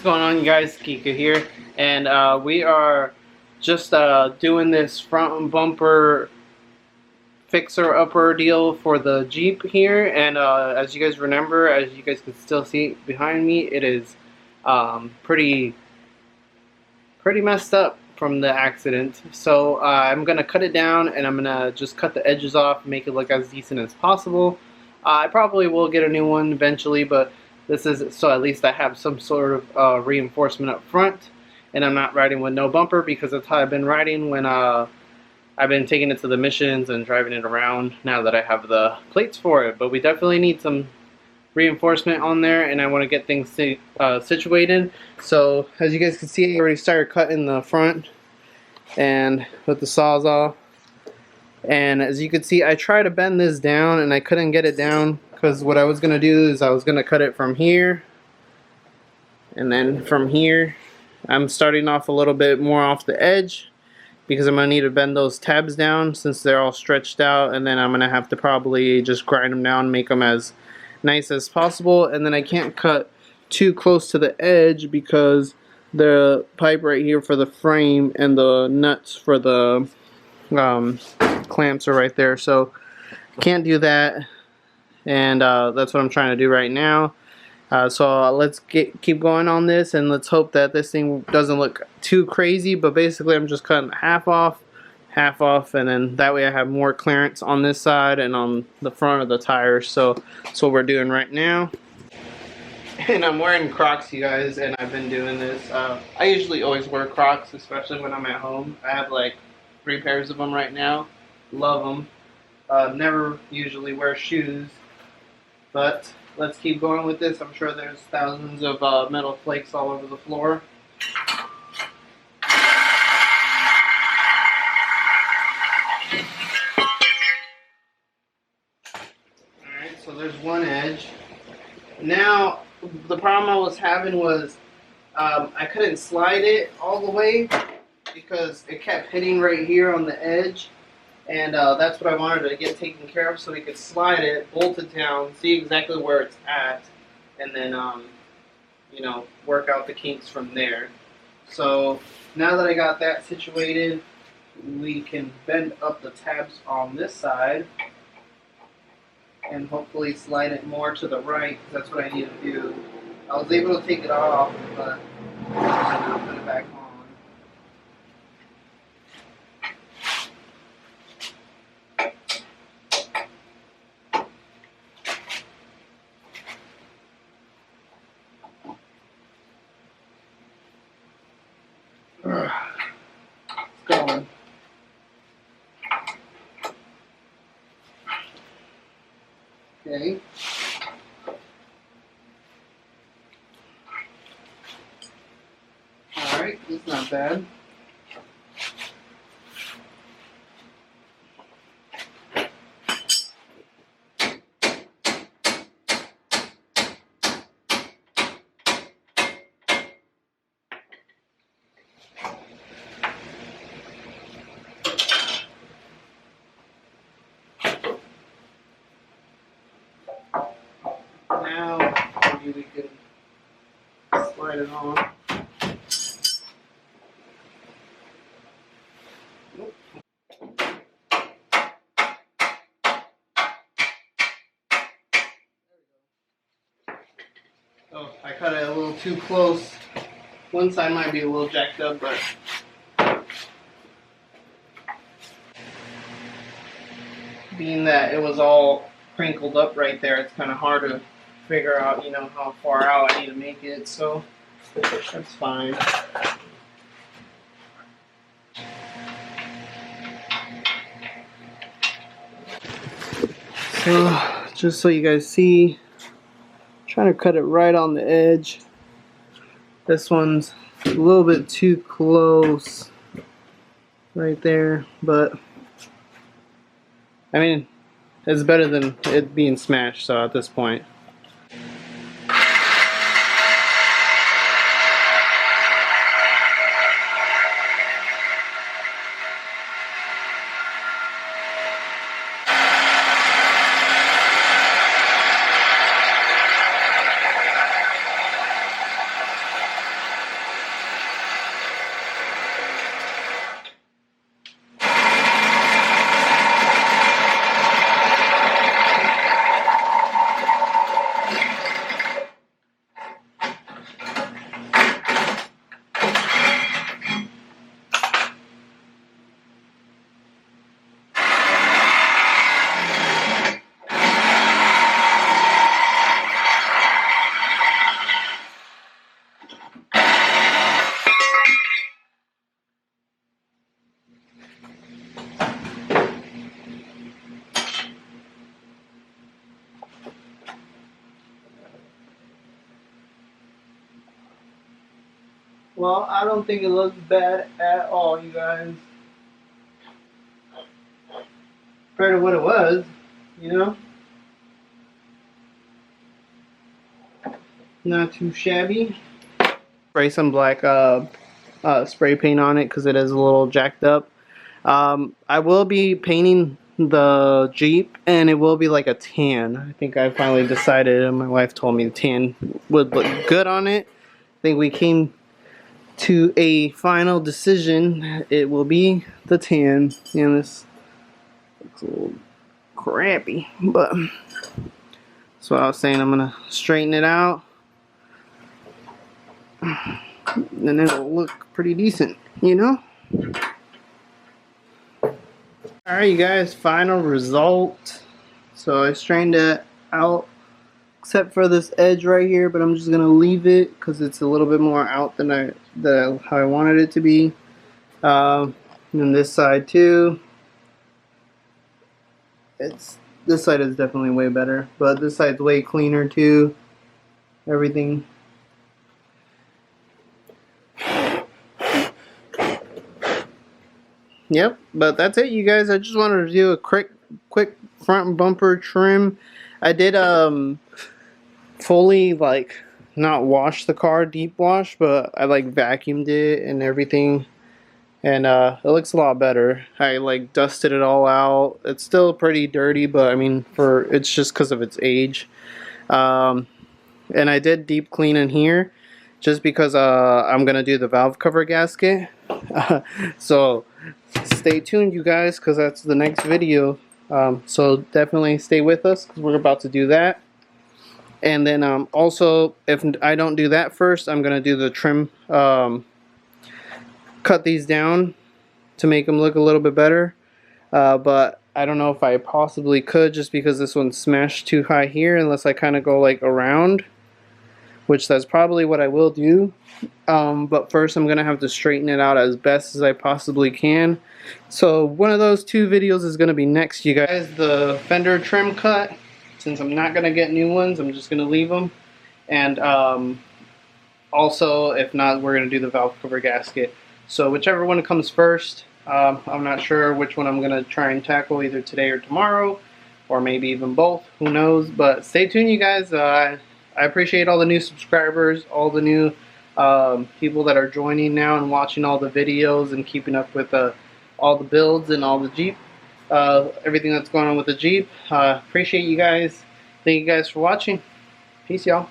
going on, you guys? Kika here, and we are just doing this front bumper fixer-upper deal for the Jeep here. And as you guys remember, as you guys can still see behind me, it is pretty messed up from the accident. So I'm gonna cut it down, and I'm gonna just cut the edges off, make it look as decent as possible. I probably will get a new one eventually, but this is so at least I have some sort of reinforcement up front, and I'm not riding with no bumper, because that's how I've been riding when I've been taking it to the missions and driving it around now that I have the plates for it. But we definitely need some reinforcement on there, and I want to get things situated. So as you guys can see, I already started cutting the front and with the sawzall. And as you can see, I tried to bend this down and I couldn't get it down, because what I was going to do is I was going to cut it from here and then from here. I'm starting off a little bit more off the edge because I'm going to need to bend those tabs down since they're all stretched out, and then I'm going to have to probably just grind them down, make them as nice as possible. And then I can't cut too close to the edge because the pipe right here for the frame and the nuts for the clamps are right there, so can't do that. And that's what I'm trying to do right now. So let's keep going on this, and let's hope that this thing doesn't look too crazy. But basically I'm just cutting half off, and then that way I have more clearance on this side and on the front of the tires. So that's what we're doing right now. And I'm wearing Crocs, you guys, and I've been doing this. I usually always wear Crocs, especially when I'm at home. I have like 3 pairs of them right now. Love them. Never usually wear shoes, but let's keep going with this. I'm sure there's thousands of metal flakes all over the floor. Alright, so there's one edge. Now, the problem I was having was I couldn't slide it all the way because it kept hitting right here on the edge. And that's what I wanted to get taken care of, so we could slide it, bolt it down, see exactly where it's at, and then, you know, work out the kinks from there. So now that I got that situated, we can bend up the tabs on this side and hopefully slide it more to the right, because that's what I need to do. I was able to take it off, but I'm going to put it back on. It's going. Okay. Alright, it's not bad. Now, maybe we can slide it on. Oh, I cut it a little too close. One side might be a little jacked up, but being that it was all crinkled up right there, it's kind of hard to figure out, you know, how far out I need to make it, so that's fine. So, just so you guys see, I'm trying to cut it right on the edge. This one's a little bit too close right there, but I mean, it's better than it being smashed, so at this point. Well, I don't think it looks bad at all, you guys. Compared to what it was, you know? Not too shabby. Spray some black spray paint on it because it is a little jacked up. I will be painting the Jeep, and it will be like a tan. I think I finally decided, and my wife told me the tan would look good on it. I think we came to a final decision. It will be the tan, and this looks a little crappy, but that's what I was saying. I'm gonna straighten it out, and it'll look pretty decent, you know? Alright, you guys, final result. So I straightened it out except for this edge right here, but I'm just gonna leave it because it's a little bit more out than how I wanted it to be. And this side too. This side is definitely way better, but this side's way cleaner too. Everything. Yep, but that's it, you guys. I just wanted to do a quick front bumper trim. I did fully like not wash the car, deep wash, but I like vacuumed it and everything, and it looks a lot better. I like dusted it all out. It's still pretty dirty, but I mean, it's just because of its age. And I did deep clean in here just because I'm gonna do the valve cover gasket. So stay tuned, you guys, because that's the next video. So definitely stay with us because we're about to do that. And then also, if I don't do that first, I'm gonna do the trim. Cut these down to make them look a little bit better. But I don't know if I possibly could, just because this one's smashed too high here, unless I kind of go like around, which that's probably what I will do. But first I'm gonna have to straighten it out as best as I possibly can. So one of those two videos is gonna be next, you guys. The fender trim cut, since I'm not gonna get new ones, I'm just gonna leave them. And also, if not, we're gonna do the valve cover gasket. So whichever one comes first, I'm not sure which one I'm gonna try and tackle, either today or tomorrow, or maybe even both, who knows. But stay tuned, you guys. I appreciate all the new subscribers, all the new people that are joining now and watching all the videos and keeping up with all the builds and all the Jeep, everything that's going on with the Jeep. Appreciate you guys. Thank you guys for watching. Peace, y'all.